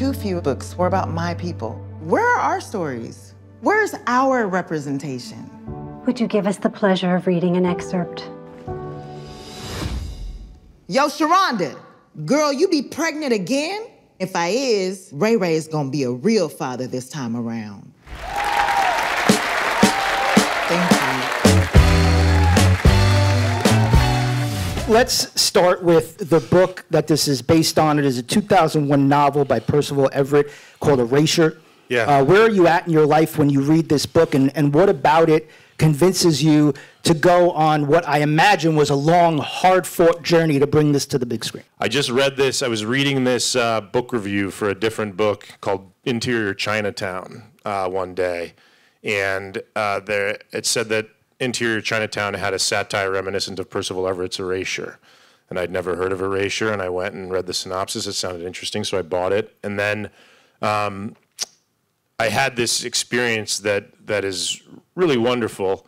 too few books were about my people. Where are our stories? Where's our representation? Would you give us the pleasure of reading an excerpt? Yo, Sharonda, girl, you be pregnant again? If I is, Ray Ray is gonna be a real father this time around. Thank you. Let's start with the book that this is based on. It is a 2001 novel by Percival Everett called Erasure. Yeah. Where are you at in your life when you read this book, and what about it convinces you to go on what I imagine was a long, hard-fought journey to bring this to the big screen? I just read this. I was reading this book review for a different book called Interior Chinatown one day, and it said that Interior Chinatown had a satire reminiscent of Percival Everett's Erasure. And I'd never heard of Erasure, and I went and read the synopsis. It sounded interesting, so I bought it. And then I had this experience that is really wonderful,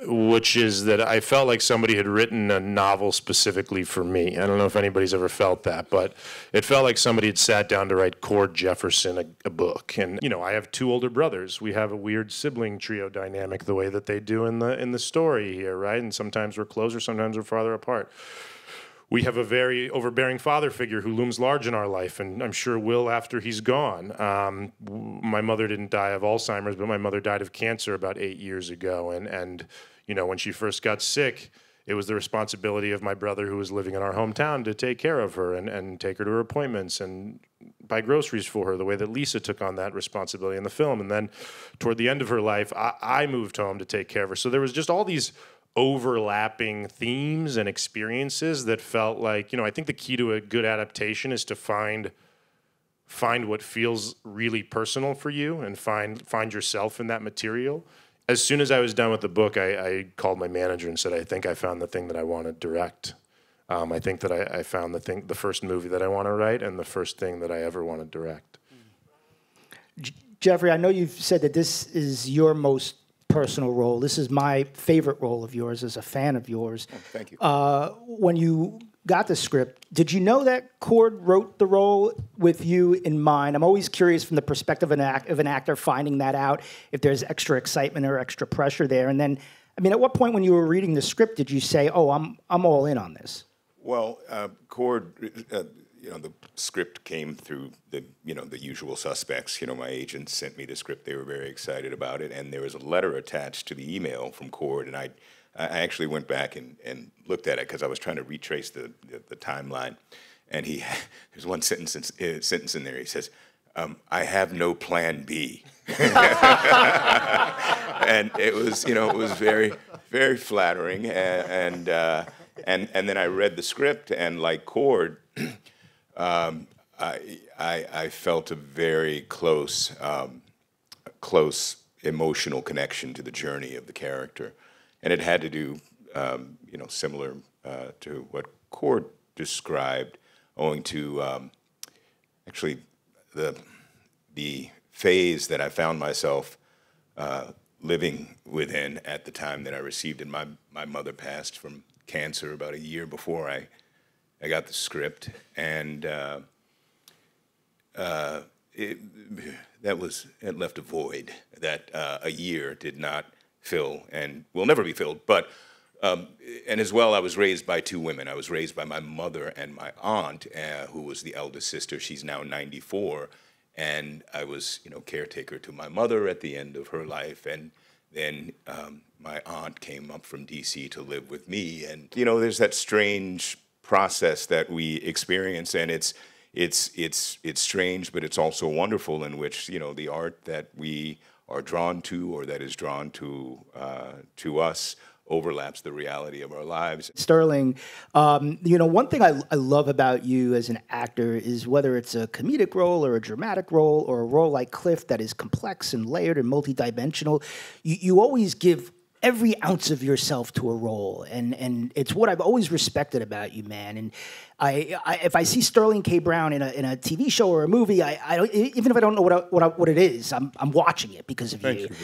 which is that I felt like somebody had written a novel specifically for me. I don't know if anybody's ever felt that, but it felt like somebody had sat down to write Cord Jefferson a book. And you know, I have two older brothers. We have a weird sibling trio dynamic the way that they do in the story here, right? And sometimes we're closer, sometimes we're farther apart. We have a very overbearing father figure who looms large in our life, and I'm sure will after he's gone. My mother didn't die of Alzheimer's, but my mother died of cancer about 8 years ago. And you know, when she first got sick, it was the responsibility of my brother, who was living in our hometown, to take care of her and take her to her appointments and buy groceries for her, the way that Lisa took on that responsibility in the film. And then toward the end of her life, I moved home to take care of her. So there was just all these overlapping themes and experiences that felt like, you know, I think the key to a good adaptation is to find what feels really personal for you and find yourself in that material. As soon as I was done with the book, I called my manager and said, I think I found the thing that I want to direct. I think that I found the first movie that I want to write and the first thing that I ever want to direct. Jeffrey, I know you've said that this is your most personal role. This is my favorite role of yours as a fan of yours. Oh, thank you. When you got the script, did you know that Cord wrote the role with you in mind? I'm always curious from the perspective of an actor finding that out, if there's extra excitement or extra pressure there. And then, I mean, at what point when you were reading the script did you say, oh, I'm all in on this? Well, Cord, you know, the script came through the usual suspects. You know, my agent sent me the script. They were very excited about it. And there was a letter attached to the email from Cord. And I actually went back and looked at it because I was trying to retrace the timeline. And there's one sentence in there. He says, I have no plan B. And it was, you know, it was very, very flattering. And then I read the script, and like Cord, I felt a very close emotional connection to the journey of the character, and it had to do, you know, similar to what Cord described, owing to actually the phase that I found myself living within at the time that I received it. My mother passed from cancer about a year before I got the script, and it left a void that a year did not fill and will never be filled. But and as well, I was raised by two women. I was raised by my mother and my aunt, who was the eldest sister. She's now 94, and I was, you know, caretaker to my mother at the end of her life, and then my aunt came up from D.C. to live with me, and you know, there's that strange process that we experience, and it's strange, but it's also wonderful, in which, you know, the art that we are drawn to, or that is drawn to us, overlaps the reality of our lives. Sterling, you know, one thing I love about you as an actor is whether it's a comedic role or a dramatic role or a role like Cliff that is complex and layered and multidimensional, you always give every ounce of yourself to a role, and it's what I've always respected about you, man. And if I see Sterling K. Brown in a TV show or a movie, I don't, even if I don't know what it is, I'm watching it because of you. Thank you,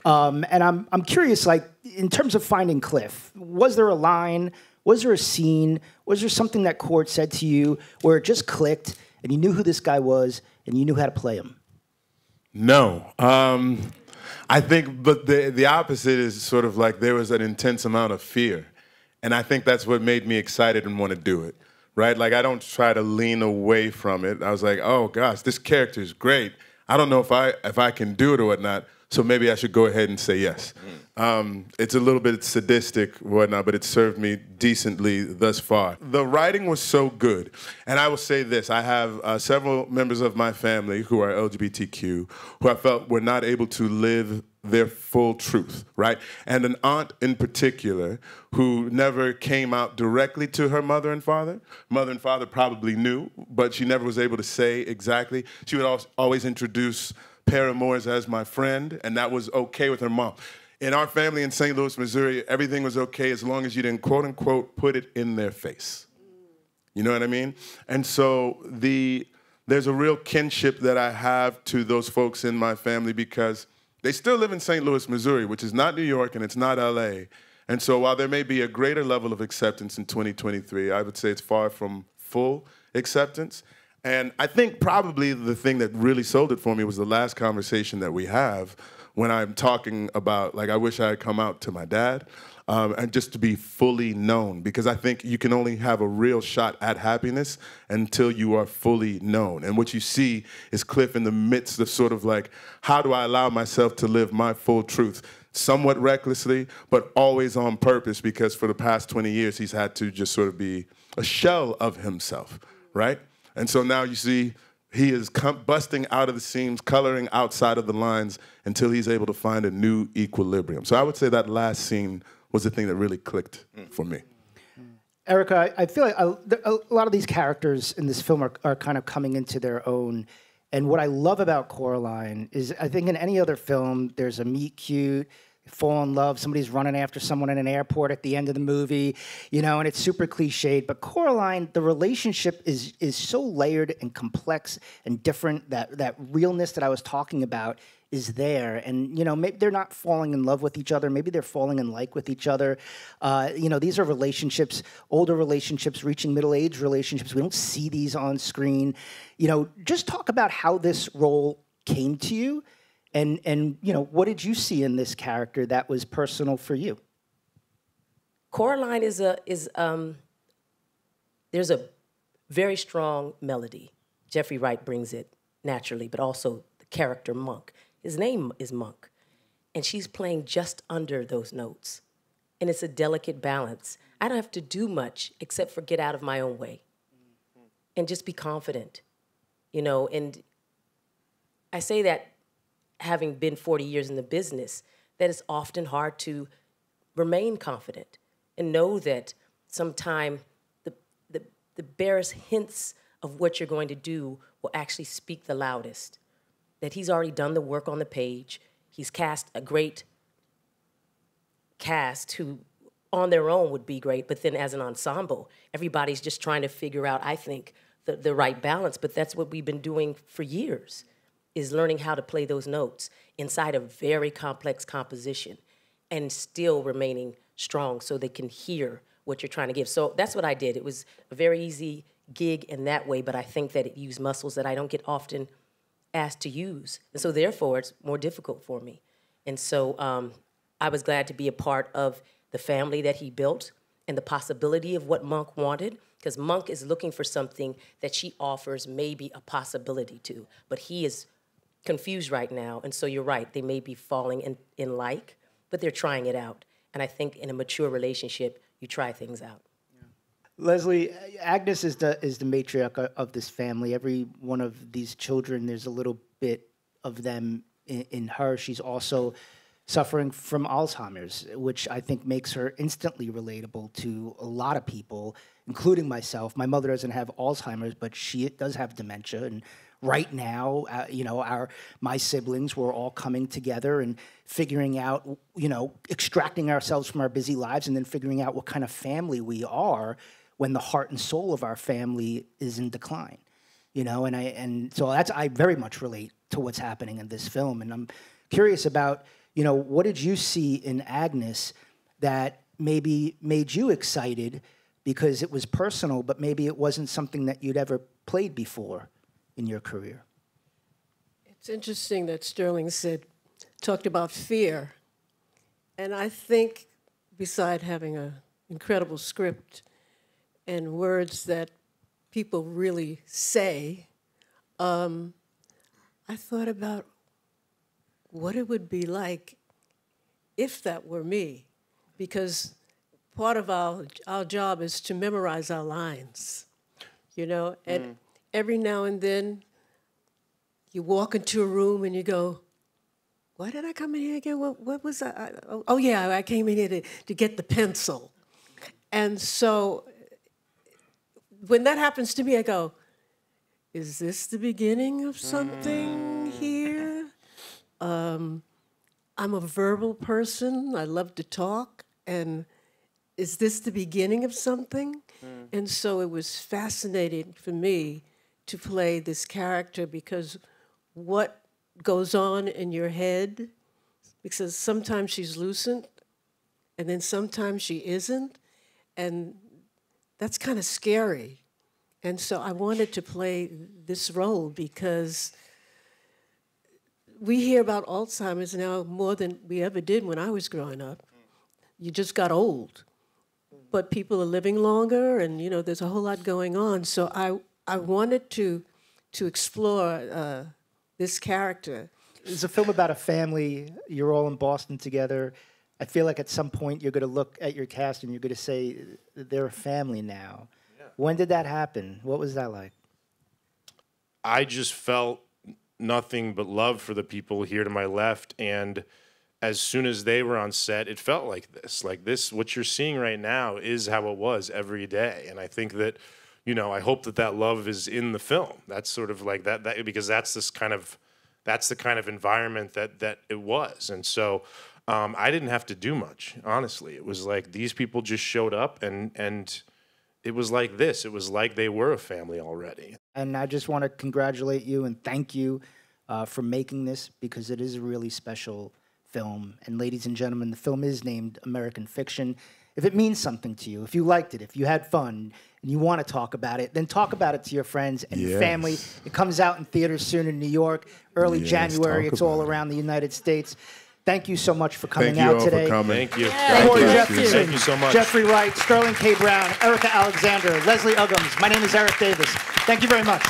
bro. And I'm curious, like, in terms of finding Cliff, was there a line, was there a scene, was there something that Cord said to you where it just clicked, and you knew who this guy was, and you knew how to play him? No. I think, but the opposite is sort of like there was an intense amount of fear. And I think that's what made me excited and want to do it, right? Like, I don't try to lean away from it. I was like, oh, gosh, this character is great. I don't know if I can do it or whatnot, so maybe I should go ahead and say yes. It's a little bit sadistic or whatnot, but it served me decently thus far. The writing was so good. And I will say this, I have several members of my family who are LGBTQ who I felt were not able to live their full truth, right? And an aunt in particular who never came out directly to her mother and father. Mother and father probably knew, but she never was able to say exactly. She would always introduce paramours as my friend, and that was okay with her mom. In our family in St. Louis, Missouri, everything was okay as long as you didn't, quote unquote, put it in their face. You know what I mean? And so there's a real kinship that I have to those folks in my family because they still live in St. Louis, Missouri, which is not New York and it's not LA. And so while there may be a greater level of acceptance in 2023, I would say it's far from full acceptance. And I think probably the thing that really sold it for me was the last conversation that we have when I'm talking about, like, I wish I had come out to my dad and just to be fully known, because I think you can only have a real shot at happiness until you are fully known. And what you see is Cliff in the midst of sort of like, how do I allow myself to live my full truth? Somewhat recklessly, but always on purpose, because for the past 20 years, he's had to just sort of be a shell of himself, right? And so now you see he is busting out of the seams, coloring outside of the lines until he's able to find a new equilibrium. So I would say that last scene was the thing that really clicked for me. Erika, I feel like a lot of these characters in this film are kind of coming into their own. And what I love about Coraline is, I think in any other film, there's a meet cute, fall in love, somebody's running after someone in an airport at the end of the movie, you know, and it's super cliched. But Coraline, the relationship is so layered and complex and different, that realness that I was talking about is there. And, you know, maybe they're not falling in love with each other. Maybe they're falling in like with each other. You know, these are relationships, older relationships, reaching middle-age relationships. We don't see these on screen. You know, just talk about how this role came to you. And you know, what did you see in this character that was personal for you? Coraline there's a very strong melody. Jeffrey Wright brings it naturally, but also the character Monk. His name is Monk, and she's playing just under those notes. And it's a delicate balance. I don't have to do much except for get out of my own way and just be confident, you know. And I say that having been 40 years in the business, that it's often hard to remain confident and know that sometime the barest hints of what you're going to do will actually speak the loudest. That he's already done the work on the page. He's cast a great cast who on their own would be great, but then as an ensemble, everybody's just trying to figure out, I think, the right balance. But that's what we've been doing for years, is learning how to play those notes inside a very complex composition and still remaining strong so they can hear what you're trying to give. So that's what I did. It was a very easy gig in that way, but I think that it used muscles that I don't get often asked to use. And so therefore, it's more difficult for me. And so I was glad to be a part of the family that he built and the possibility of what Monk wanted, because Monk is looking for something that she offers maybe a possibility to, but he is confused right now. And so you're right, they may be falling in like, but they're trying it out. And I think in a mature relationship, you try things out. Leslie, Agnes is the matriarch of this family. Every one of these children, there's a little bit of them in her. She's also suffering from Alzheimer's, which I think makes her instantly relatable to a lot of people, including myself. My mother doesn't have Alzheimer's, but she does have dementia. And right now, you know, my siblings were all coming together and figuring out, you know, extracting ourselves from our busy lives and then figuring out what kind of family we are when the heart and soul of our family is in decline, you know. And so I very much relate to what's happening in this film. And I'm curious about, you know, what did you see in Agnes that maybe made you excited because it was personal, but maybe it wasn't something that you'd ever played before? in your career? It's interesting that Sterling talked about fear. And I think, beside having an incredible script and words that people really say, I thought about what it would be like if that were me, because part of our job is to memorize our lines, you know, and every now and then you walk into a room and you go, why did I come in here again? What was I? Oh yeah, I came in here to get the pencil. And so when that happens to me, I go, is this the beginning of something here? I'm a verbal person. I love to talk. And is this the beginning of something? And so it was fascinating for me to play this character, because what goes on in your head, because sometimes she's lucid and then sometimes she isn't, and that's kind of scary. And so I wanted to play this role because we hear about Alzheimer's now more than we ever did when I was growing up. You just got old. But people are living longer, and you know, there's a whole lot going on. So I wanted to explore this character. It's a film about a family. You're all in Boston together. I feel like at some point you're going to look at your cast and you're going to say, they're a family now. Yeah. When did that happen? What was that like? I just felt nothing but love for the people here to my left, and as soon as they were on set, it felt like this. Like this, what you're seeing right now is how it was every day. And I think that, you know, I hope that that love is in the film. That's sort of like that because that's the kind of environment that it was. And so I didn't have to do much, honestly. It was like these people just showed up, and it was like this. It was like they were a family already. And I just want to congratulate you and thank you for making this, because it is a really special film. And ladies and gentlemen, the film is named American Fiction. If it means something to you, if you liked it, if you had fun, and you want to talk about it, then talk about it to your friends and your family. It comes out in theaters soon in New York, early January. It's all around the United States. Thank you so much for coming out today. Thank you. Cord Jefferson, Thank you so much. Jeffrey Wright, Sterling K. Brown, Erika Alexander, Leslie Uggams. My name is Erik Davis. Thank you very much.